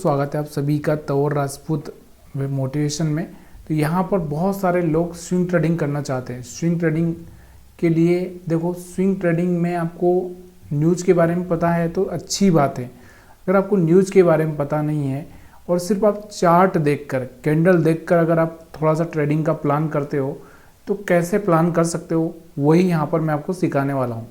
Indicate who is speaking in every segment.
Speaker 1: स्वागत है आप सभी का तौर राजपूत मोटिवेशन में। तो यहाँ पर बहुत सारे लोग स्विंग ट्रेडिंग करना चाहते हैं। स्विंग ट्रेडिंग के लिए देखो, स्विंग ट्रेडिंग में आपको न्यूज़ के बारे में पता है तो अच्छी बात है। अगर आपको न्यूज़ के बारे में पता नहीं है और सिर्फ आप चार्ट देखकर, कैंडल देखकर अगर आप थोड़ा सा ट्रेडिंग का प्लान करते हो तो कैसे प्लान कर सकते हो, वही यहाँ पर मैं आपको सिखाने वाला हूँ।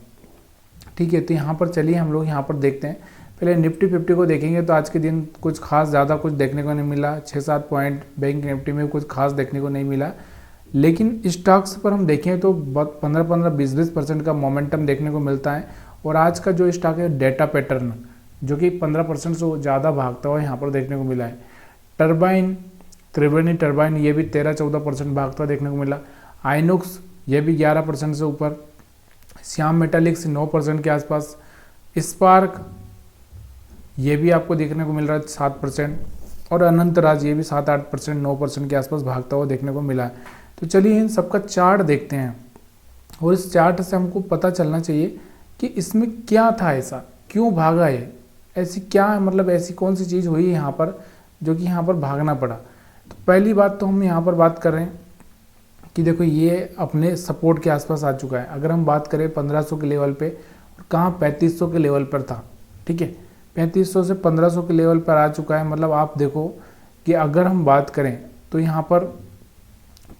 Speaker 1: ठीक है, तो यहाँ पर चलिए हम लोग यहाँ पर देखते हैं। पहले निफ्टी 50 को देखेंगे तो आज के दिन कुछ खास ज़्यादा कुछ देखने को नहीं मिला। 6-7 पॉइंट बैंक निफ्टी में कुछ खास देखने को नहीं मिला। लेकिन स्टॉक्स पर हम देखें तो 15-15, 20-20% का मोमेंटम देखने को मिलता है। और आज का जो स्टॉक है डेटा पैटर्न, जो कि 15% से ज़्यादा भागता हुआ यहाँ पर देखने को मिला है। टर्बाइन, त्रिवेणी टर्बाइन, ये भी 13-14% भागता देखने को मिला। आइनॉक्स ये भी 11% से ऊपर। श्याम मेटालिक्स 9% के आसपास। स्पार्क ये भी आपको देखने को मिल रहा है 7%। और अनंतराज ये भी 7-8%, 9% के आसपास भागता हुआ देखने को मिला है। तो चलिए इन सबका चार्ट देखते हैं और इस चार्ट से हमको पता चलना चाहिए कि इसमें क्या था, ऐसा क्यों भागा है, ऐसी क्या मतलब ऐसी कौन सी चीज़ हुई यहाँ पर जो कि यहाँ पर भागना पड़ा। तो पहली बात तो हम यहाँ पर बात कर रहे हैं कि देखो ये अपने सपोर्ट के आसपास आ चुका है। अगर हम बात करें 1500 के लेवल पे, और कहाँ 3500 के लेवल पर था। ठीक है, 3500 से 1500 के लेवल पर आ चुका है। मतलब आप देखो कि अगर हम बात करें तो यहाँ पर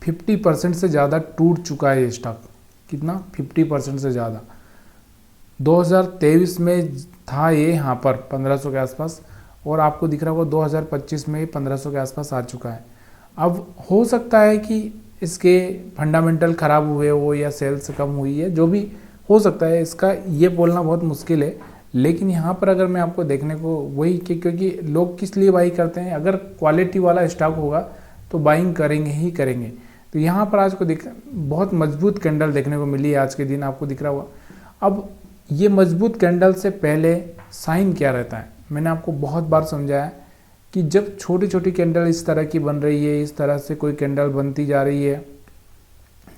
Speaker 1: 50% से ज़्यादा टूट चुका है ये स्टॉक। कितना? 50% से ज़्यादा। 2023 में था ये यहाँ पर 1500 के आसपास, और आपको दिख रहा होगा 2025 में 1500 के आसपास आ चुका है। अब हो सकता है कि इसके फंडामेंटल ख़राब हुए हो या सेल्स कम हुई है, जो भी हो सकता है, इसका ये बोलना बहुत मुश्किल है। लेकिन यहाँ पर अगर मैं आपको देखने को वही कि क्योंकि लोग किस लिए बाई करते हैं, अगर क्वालिटी वाला स्टॉक होगा तो बाइंग करेंगे ही करेंगे। तो यहाँ पर आज को बहुत मजबूत कैंडल देखने को मिली है आज के दिन, आपको दिख रहा होगा। अब ये मजबूत कैंडल से पहले साइन क्या रहता है, मैंने आपको बहुत बार समझाया कि जब छोटी छोटी कैंडल इस तरह की बन रही है, इस तरह से कोई कैंडल बनती जा रही है,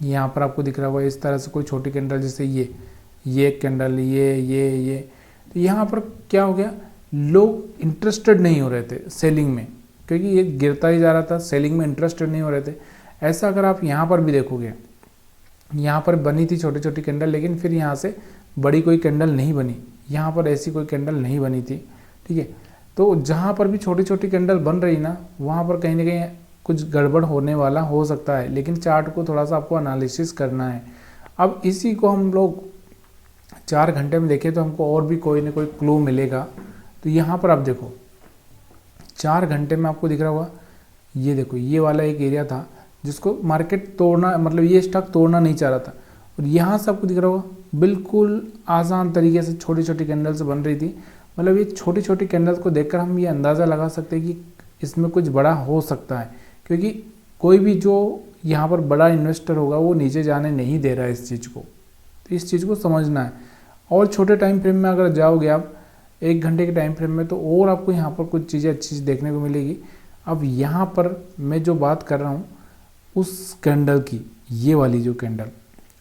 Speaker 1: यहाँ पर आपको दिख रहा होगा इस तरह से कोई छोटी कैंडल, जैसे ये कैंडल, ये, तो यहाँ पर क्या हो गया, लोग इंटरेस्टेड नहीं हो रहे थे सेलिंग में, क्योंकि ये गिरता ही जा रहा था। सेलिंग में इंटरेस्टेड नहीं हो रहे थे। ऐसा अगर आप यहाँ पर भी देखोगे, यहाँ पर बनी थी छोटी छोटी कैंडल, लेकिन फिर यहाँ से बड़ी कोई कैंडल नहीं बनी। यहाँ पर ऐसी कोई कैंडल नहीं बनी थी। ठीक है, तो जहाँ पर भी छोटी छोटी कैंडल बन रही ना, वहाँ पर कहीं ना कहीं कुछ गड़बड़ होने वाला हो सकता है। लेकिन चार्ट को थोड़ा सा आपको एनालिसिस करना है। अब इसी को हम लोग 4 घंटे में देखें तो हमको और भी कोई ना कोई क्लू मिलेगा। तो यहाँ पर आप देखो 4 घंटे में आपको दिख रहा होगा, ये देखो ये वाला एक एरिया था जिसको मार्केट तोड़ना, मतलब ये स्टॉक तोड़ना नहीं चाह रहा था। और यहाँ से आपको दिख रहा होगा बिल्कुल आसान तरीके से छोटी छोटी कैंडल्स बन रही थी। मतलब ये छोटी छोटी कैंडल्स को देखकर हम ये अंदाज़ा लगा सकते हैं कि इसमें कुछ बड़ा हो सकता है, क्योंकि कोई भी जो यहाँ पर बड़ा इन्वेस्टर होगा वो नीचे जाने नहीं दे रहा है इस चीज़ को। तो इस चीज़ को समझना है। और छोटे टाइम फ्रेम में अगर जाओगे आप 1 घंटे के टाइम फ्रेम में, तो और आपको यहाँ पर कुछ चीज़ें अच्छी देखने को मिलेगी। अब यहाँ पर मैं जो बात कर रहा हूँ उस कैंडल की, ये वाली जो कैंडल,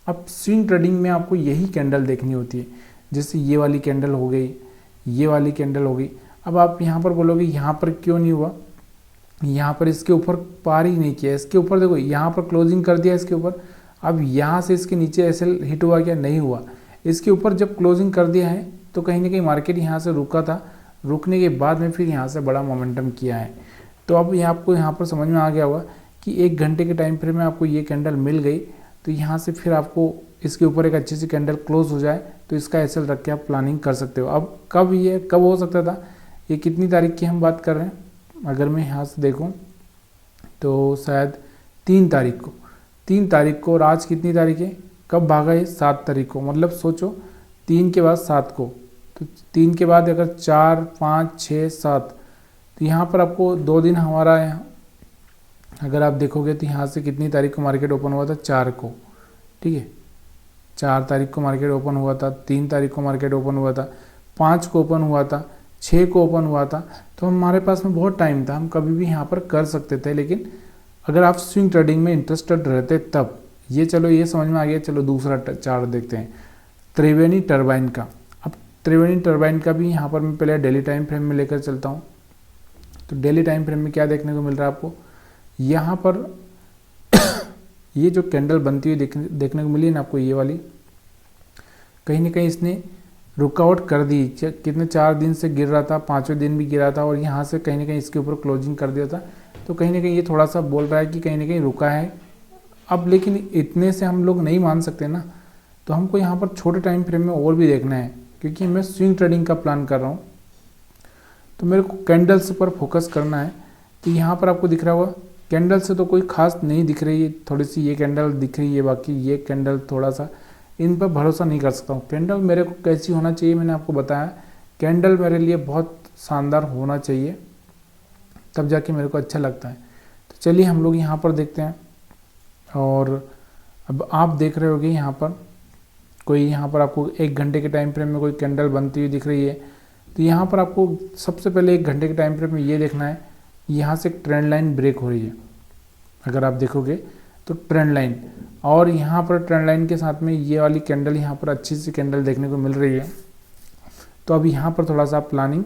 Speaker 1: अब स्विंग ट्रेडिंग में आपको यही कैंडल देखनी होती है। जैसे ये वाली कैंडल हो गई, ये वाली कैंडल हो गई। अब आप यहाँ पर बोलोगे यहाँ पर क्यों नहीं हुआ, यहाँ पर इसके ऊपर पार ही नहीं किया। इसके ऊपर देखो यहाँ पर क्लोजिंग कर दिया इसके ऊपर। अब यहाँ से इसके नीचे ऐसे हिट हुआ क्या? नहीं हुआ। इसके ऊपर जब क्लोजिंग कर दिया है तो कहीं ना कहीं मार्केट यहाँ से रुका था, रुकने के बाद में फिर यहाँ से बड़ा मोमेंटम किया है। तो अब ये आपको यहाँ पर समझ में आ गया होगा कि 1 घंटे के टाइम फ्रेम में आपको ये कैंडल मिल गई, तो यहाँ से फिर आपको इसके ऊपर एक अच्छी सी कैंडल क्लोज हो जाए तो इसका एसएल रख के आप प्लानिंग कर सकते हो। अब कब हो सकता था, ये कितनी तारीख की हम बात कर रहे हैं, अगर मैं यहाँ से देखूँ तो शायद 3 तारीख को, और आज कितनी तारीख है, कब भागा ये? 7 तारीख को। मतलब सोचो 3 के बाद 7 को, तो 3 के बाद अगर 4, 5, 6, 7, तो यहाँ पर आपको 2 दिन हमारा यहाँ अगर आप देखोगे तो यहाँ से कितनी तारीख को मार्केट ओपन हुआ था? 4 को। ठीक है, 4 तारीख को मार्केट ओपन हुआ था, 3 तारीख को मार्केट ओपन हुआ था, 5 को ओपन हुआ था, 6 को ओपन हुआ था। तो हमारे पास में बहुत टाइम था, हम कभी भी यहाँ पर कर सकते थे। लेकिन अगर आप स्विंग ट्रेडिंग में इंटरेस्टेड रहते तब। ये चलो ये समझ में आ गया। चलो दूसरा चार्ट देखते हैं, त्रिवेणी टर्बाइन का। अब त्रिवेणी टर्बाइन का भी यहाँ पर मैं पहले डेली टाइम फ्रेम में लेकर चलता हूँ। तो डेली टाइम फ्रेम में क्या देखने को मिल रहा है आपको, यहाँ पर ये जो कैंडल बनती हुई देखने को मिली है ना आपको, ये वाली कहीं ना कहीं इसने रुकावट कर दी। कितने 4 दिन से गिर रहा था, 5वें दिन भी गिरा था और यहाँ से कहीं ना कहीं इसके ऊपर क्लोजिंग कर दिया था। तो कहीं ना कहीं ये थोड़ा सा बोल रहा है कि कहीं ना कहीं रुका है अब, लेकिन इतने से हम लोग नहीं मान सकते ना, तो हमको यहाँ पर छोटे टाइम फ्रेम में और भी देखना है, क्योंकि मैं स्विंग ट्रेडिंग का प्लान कर रहा हूँ। तो मेरे को कैंडल्स पर फोकस करना है। तो यहाँ पर आपको दिख रहा होगा कैंडल से तो कोई खास नहीं दिख रही है, थोड़ी सी ये कैंडल दिख रही है, बाकी ये कैंडल थोड़ा सा, इन पर भरोसा नहीं कर सकता हूँ। कैंडल मेरे को कैसी होना चाहिए, मैंने आपको बताया, कैंडल मेरे लिए बहुत शानदार होना चाहिए, तब जाके मेरे को अच्छा लगता है। तो चलिए हम लोग यहाँ पर देखते हैं। और अब आप देख रहे होगे यहाँ पर कोई, यहाँ पर आपको 1 घंटे के टाइम फ्रेम में कोई कैंडल बनती हुई दिख रही है। तो यहाँ पर आपको सबसे पहले 1 घंटे के टाइम फ्रेम में ये देखना है, यहाँ से एक ट्रेंड लाइन ब्रेक हो रही है, अगर आप देखोगे तो ट्रेंड लाइन, और यहाँ पर ट्रेंड लाइन के साथ में ये वाली कैंडल, यहाँ पर अच्छी सी कैंडल देखने को मिल रही है। तो अब यहाँ पर थोड़ा सा आप प्लानिंग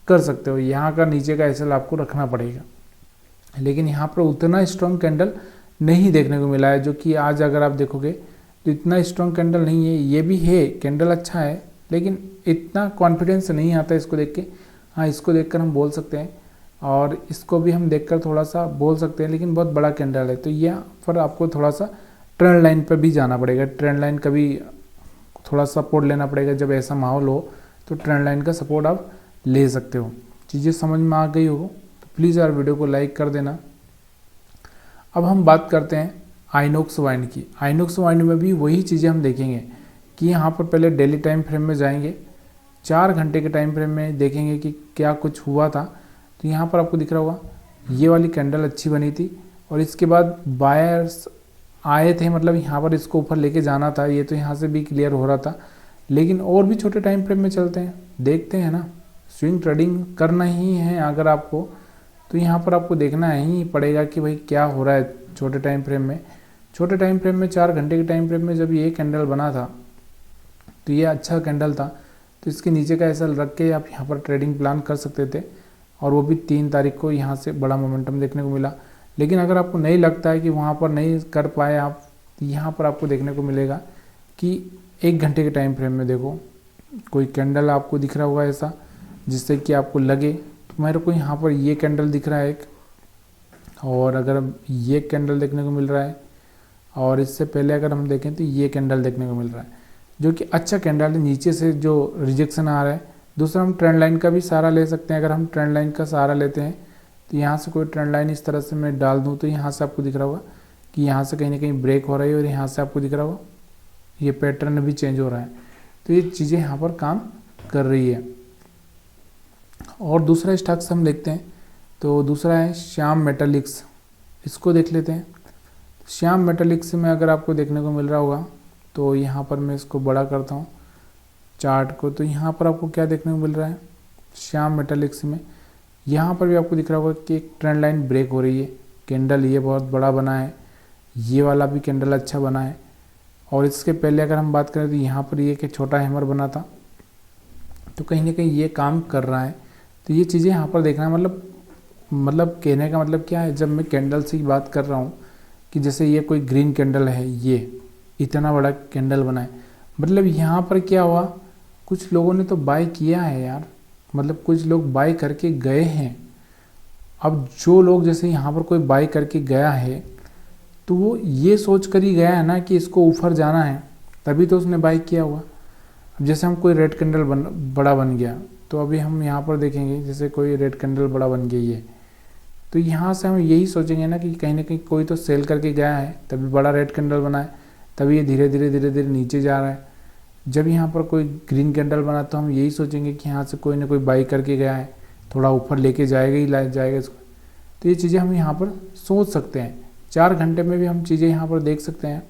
Speaker 1: कर सकते हो, यहाँ का नीचे का एसएल आपको रखना पड़ेगा, लेकिन यहाँ पर उतना स्ट्रॉन्ग कैंडल नहीं देखने को मिला है, जो कि आज अगर आप देखोगे तो इतना स्ट्रॉन्ग कैंडल नहीं है। ये भी है कैंडल अच्छा है, लेकिन इतना कॉन्फिडेंस नहीं आता इसको देख के। हाँ, इसको देखकर हम बोल सकते हैं और इसको भी हम देखकर थोड़ा सा बोल सकते हैं, लेकिन बहुत बड़ा कैंडल है। तो यहाँ पर आपको थोड़ा सा ट्रेंड लाइन पर भी जाना पड़ेगा, ट्रेंड लाइन का भी थोड़ा सपोर्ट लेना पड़ेगा। जब ऐसा माहौल हो तो ट्रेंड लाइन का सपोर्ट आप ले सकते हो। चीज़ें समझ में आ गई हो तो प्लीज़ यार वीडियो को लाइक कर देना। अब हम बात करते हैं आइनॉक्स वाइन की। आइनॉक्स वाइन में भी वही चीज़ें हम देखेंगे कि यहाँ पर पहले डेली टाइम फ्रेम में जाएंगे, 4 घंटे के टाइम फ्रेम में देखेंगे कि क्या कुछ हुआ था। तो यहाँ पर आपको दिख रहा होगा ये वाली कैंडल अच्छी बनी थी और इसके बाद बायर्स आए थे, मतलब यहाँ पर इसको ऊपर लेके जाना था, ये तो यहाँ से भी क्लियर हो रहा था। लेकिन और भी छोटे टाइम फ्रेम में चलते हैं, देखते हैं ना, स्विंग ट्रेडिंग करना ही है अगर आपको, तो यहाँ पर आपको देखना ही पड़ेगा कि भाई क्या हो रहा है छोटे टाइम फ्रेम में। छोटे टाइम फ्रेम में 4 घंटे के टाइम फ्रेम में जब ये कैंडल बना था तो ये अच्छा कैंडल था, तो इसके नीचे का ऐसा रख के आप यहाँ पर ट्रेडिंग प्लान कर सकते थे, और वो भी 3 तारीख को यहाँ से बड़ा मोमेंटम देखने को मिला। लेकिन अगर आपको नहीं लगता है कि वहाँ पर नहीं कर पाए आप, यहाँ पर आपको देखने को मिलेगा कि 1 घंटे के टाइम फ्रेम में देखो कोई कैंडल आपको दिख रहा होगा ऐसा, जिससे कि आपको लगे। तो मेरे को यहाँ पर ये कैंडल दिख रहा है एक, और अगर ये कैंडल देखने को मिल रहा है, और इससे पहले अगर हम देखें तो ये कैंडल देखने को मिल रहा है, जो कि अच्छा कैंडल है। नीचे से जो रिजेक्शन आ रहा है, दूसरा हम ट्रेंड लाइन का भी सहारा ले सकते हैं। अगर हम ट्रेंड लाइन का सहारा लेते हैं तो यहाँ से कोई ट्रेंड लाइन इस तरह से मैं डाल दूँ तो यहाँ से आपको दिख रहा होगा कि यहाँ से कहीं ना कहीं ब्रेक हो रही है, और यहाँ से आपको दिख रहा होगा ये पैटर्न भी चेंज हो रहा है। तो ये चीज़ें यहाँ पर काम कर रही है। और दूसरा स्टॉक्स हम देखते हैं, तो दूसरा है श्याम मेटालिक्स, इसको देख लेते हैं। श्याम मेटालिक्स में अगर आपको देखने को मिल रहा होगा तो यहाँ पर मैं इसको बड़ा करता हूँ चार्ट को, तो यहाँ पर आपको क्या देखने को मिल रहा है श्याम मेटालिक्स में, यहाँ पर भी आपको दिख रहा होगा कि एक ट्रेंड लाइन ब्रेक हो रही है। कैंडल ये बहुत बड़ा बना है, ये वाला भी कैंडल अच्छा बना है, और इसके पहले अगर हम बात करें तो यहाँ पर ये एक छोटा हैमर बना था, तो कहीं ना कहीं ये काम कर रहा है। तो ये चीज़ें यहाँ पर देखना है, मतलब कहने का मतलब क्या है, जब मैं कैंडल से बात कर रहा हूँ कि जैसे ये कोई ग्रीन कैंडल है, ये इतना बड़ा कैंडल बना है, मतलब यहाँ पर क्या हुआ, कुछ लोगों ने तो बाय किया है यार, मतलब कुछ लोग बाय करके गए हैं। अब जो लोग जैसे यहाँ पर कोई बाय करके गया है तो वो ये सोच कर ही गया है ना कि इसको ऊपर जाना है, तभी तो उसने बाय किया हुआ। अब जैसे हम कोई रेड कैंडल बड़ा बन गया, तो अभी हम यहाँ पर देखेंगे जैसे कोई रेड कैंडल बड़ा बन गई है, तो यहाँ से हम यही सोचेंगे ना कि कहीं ना कहीं कोई तो सेल करके गया है तभी बड़ा रेड कैंडल बना है, तभी ये धीरे धीरे नीचे जा रहा है। जब यहाँ पर कोई ग्रीन कैंडल बना तो हम यही सोचेंगे कि यहाँ से कोई ना कोई बाई करके गया है, थोड़ा ऊपर लेके जाएगा ही जाएगा इसको। तो ये चीज़ें हम यहाँ पर सोच सकते हैं। 4 घंटे में भी हम चीज़ें यहाँ पर देख सकते हैं।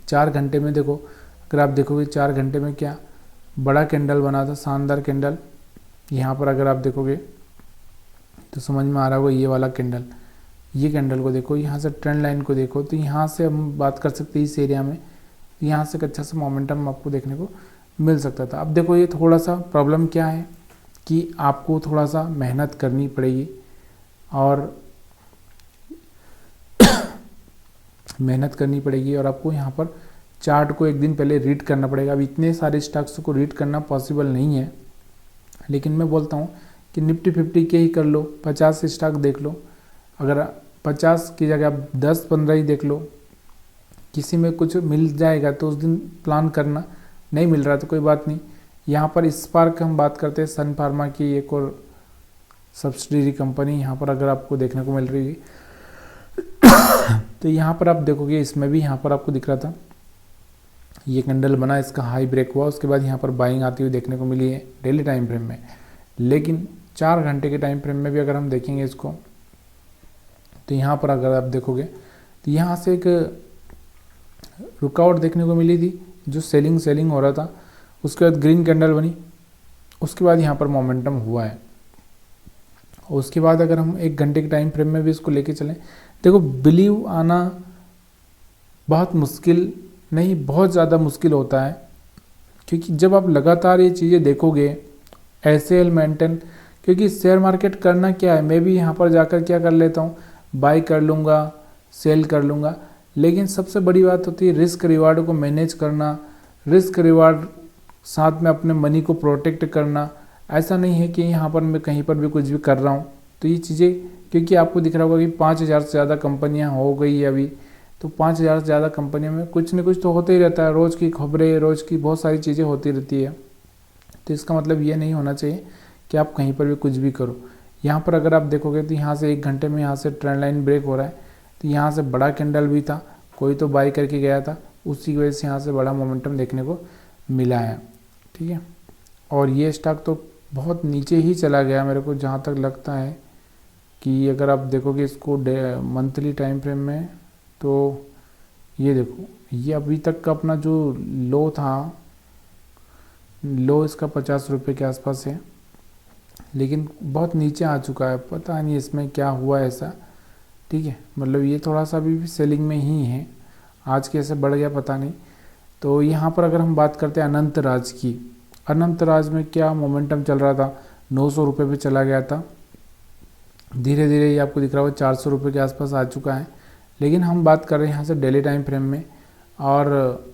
Speaker 1: 4 घंटे में देखो, अगर आप देखोगे 4 घंटे में क्या बड़ा कैंडल बना था, शानदार कैंडल। यहाँ पर अगर आप देखोगे तो समझ में आ रहा होगा ये वाला कैंडल, ये कैंडल को देखो, यहाँ से ट्रेंड लाइन को देखो, तो यहाँ से हम बात कर सकते हैं इस एरिया में, यहाँ से एक अच्छा सा मोमेंटम आपको देखने को मिल सकता था। अब देखो ये थोड़ा सा प्रॉब्लम क्या है कि आपको थोड़ा सा मेहनत करनी पड़ेगी, और मेहनत करनी पड़ेगी और आपको यहाँ पर चार्ट को एक दिन पहले रीड करना पड़ेगा। अब इतने सारे स्टॉक्स को रीड करना पॉसिबल नहीं है, लेकिन मैं बोलता हूँ कि निफ्टी 50 के ही कर लो, 50 स्टॉक देख लो। अगर 50 की जगह आप 10-15 ही देख लो, किसी में कुछ मिल जाएगा तो उस दिन प्लान करना, नहीं मिल रहा तो कोई बात नहीं। यहाँ पर स्पार्क हम बात करते हैं, सन फार्मा की एक और सब्सिडरी कंपनी यहाँ पर अगर आपको देखने को मिल रही है तो यहाँ पर आप देखोगे इसमें भी यहाँ पर आपको दिख रहा था ये कैंडल बना, इसका हाई ब्रेक हुआ, उसके बाद यहाँ पर बाइंग आती हुई देखने को मिली है डेली टाइम फ्रेम में। लेकिन 4 घंटे के टाइम फ्रेम में भी अगर हम देखेंगे इसको तो यहाँ पर अगर आप देखोगे तो यहाँ से एक रुकावट देखने को मिली थी, जो सेलिंग हो रहा था। उसके बाद ग्रीन कैंडल बनी, उसके बाद यहाँ पर मोमेंटम हुआ है। और उसके बाद अगर हम 1 घंटे के टाइम फ्रेम में भी इसको लेके चलें, देखो बिलीव आना बहुत मुश्किल नहीं, बहुत ज़्यादा मुश्किल होता है, क्योंकि जब आप लगातार ये चीज़ें देखोगे एसएल मेंटेन, क्योंकि शेयर मार्केट करना क्या है, मैं भी यहाँ पर जाकर क्या कर लेता हूँ, बाई कर लूँगा, सेल कर लूँगा, लेकिन सबसे बड़ी बात होती है रिस्क रिवार्ड को मैनेज करना, रिस्क रिवार्ड साथ में अपने मनी को प्रोटेक्ट करना। ऐसा नहीं है कि यहाँ पर मैं कहीं पर भी कुछ भी कर रहा हूँ। तो ये चीज़ें, क्योंकि आपको दिख रहा होगा कि 5000 से ज़्यादा कंपनियाँ हो गई है अभी, तो 5000 से ज़्यादा कंपनियों में कुछ न कुछ तो होता ही रहता है, रोज़ की खबरें, रोज़ की बहुत सारी चीज़ें होती रहती है। तो इसका मतलब ये नहीं होना चाहिए कि आप कहीं पर भी कुछ भी करो। यहाँ पर अगर आप देखोगे तो यहाँ से 1 घंटे में यहाँ से ट्रेंड लाइन ब्रेक हो रहा है, तो यहाँ से बड़ा कैंडल भी था, कोई तो बाई करके गया था, उसी की वजह से यहाँ से बड़ा मोमेंटम देखने को मिला है। ठीक है, और ये स्टॉक तो बहुत नीचे ही चला गया मेरे को जहाँ तक लगता है कि अगर आप देखोगे इसको मंथली टाइम फ्रेम में, तो ये देखो ये अभी तक का अपना जो लो था, लो इसका 50 रुपये के आसपास है, लेकिन बहुत नीचे आ चुका है, पता नहीं इसमें क्या हुआ ऐसा। ठीक है, मतलब ये थोड़ा सा अभी भी सेलिंग में ही है, आज कैसे बढ़ गया पता नहीं। तो यहाँ पर अगर हम बात करते हैं अनंत राज की, अनंत राज में क्या मोमेंटम चल रहा था, 900 रुपये पे चला गया था, धीरे धीरे ये आपको दिख रहा होगा 400 रुपये के आसपास आ चुका है। लेकिन हम बात कर रहे हैं यहाँ से डेली टाइम फ्रेम में, और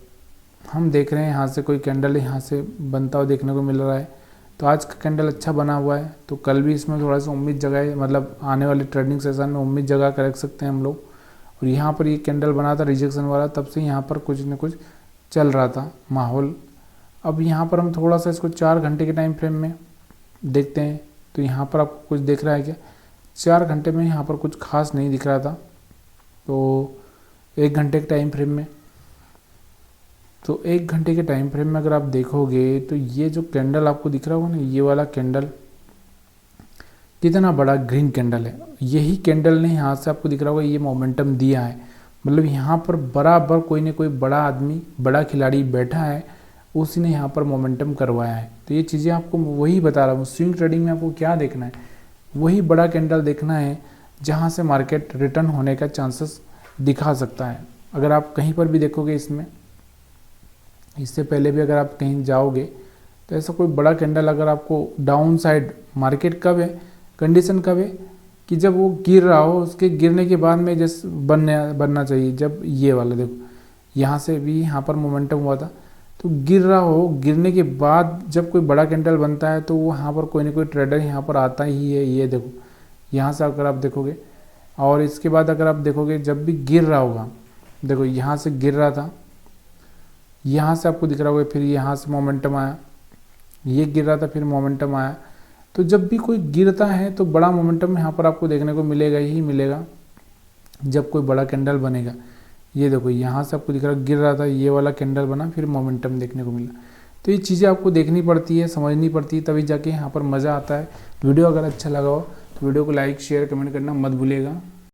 Speaker 1: हम देख रहे हैं यहाँ से कोई कैंडल यहाँ से बनता हुआ देखने को मिल रहा है। तो आज का कैंडल अच्छा बना हुआ है, तो कल भी इसमें थोड़ा सा उम्मीद जगाए, मतलब आने वाले ट्रेडिंग सेशन में उम्मीद जगा कर रख सकते हैं हम लोग। और यहाँ पर ये कैंडल बना था रिजेक्शन वाला, तब से यहाँ पर कुछ न कुछ चल रहा था माहौल। अब यहाँ पर हम थोड़ा सा इसको 4 घंटे के टाइम फ्रेम में देखते हैं, तो यहाँ पर आपको कुछ दिख रहा है क्या? 4 घंटे में यहाँ पर कुछ खास नहीं दिख रहा था। तो 1 घंटे के टाइम फ्रेम में, तो 1 घंटे के टाइम फ्रेम में अगर आप देखोगे तो ये जो कैंडल आपको दिख रहा होगा ना, ये वाला कैंडल कितना बड़ा ग्रीन कैंडल है, यही कैंडल ने यहाँ से आपको दिख रहा होगा ये मोमेंटम दिया है। मतलब यहाँ पर बराबर कोई न कोई बड़ा आदमी, बड़ा खिलाड़ी बैठा है, उसी ने यहाँ पर मोमेंटम करवाया है। तो ये चीज़ें आपको वही बता रहा हूँ, स्विंग ट्रेडिंग में आपको क्या देखना है, वही बड़ा कैंडल देखना है जहाँ से मार्केट रिटर्न होने का चांसेस दिखा सकता है। अगर आप कहीं पर भी देखोगे इसमें, इससे पहले भी अगर आप कहीं जाओगे तो ऐसा कोई बड़ा कैंडल अगर आपको डाउन साइड मार्केट कब है, कंडीशन कब है कि जब वो गिर रहा हो, उसके गिरने के बाद में जैसे बनना चाहिए। जब ये वाला देखो यहाँ से भी यहाँ पर मोमेंटम हुआ था, तो गिर रहा हो, गिरने के बाद जब कोई बड़ा कैंडल बनता है तो वो यहाँ पर कोई ना कोई ट्रेडर यहाँ पर आता ही है। ये देखो यहाँ से अगर आप देखोगे, और इसके बाद अगर आप देखोगे जब भी गिर रहा होगा, देखो यहाँ से गिर रहा था, यहाँ से आपको दिख रहा होगा, फिर यहाँ से मोमेंटम आया, ये गिर रहा था, फिर मोमेंटम आया। तो जब भी कोई गिरता है तो बड़ा मोमेंटम यहाँ पर आपको देखने को मिलेगा ही मिलेगा जब कोई बड़ा कैंडल बनेगा। ये देखो यहाँ से आपको दिख रहा, गिर रहा था, ये वाला कैंडल बना, फिर मोमेंटम देखने को मिला। तो ये चीज़ें आपको देखनी पड़ती है, समझनी पड़ती है, तभी जाके यहाँ पर मज़ा आता है। वीडियो अगर अच्छा लगा हो तो वीडियो को लाइक शेयर कमेंट करना मत भूलिएगा।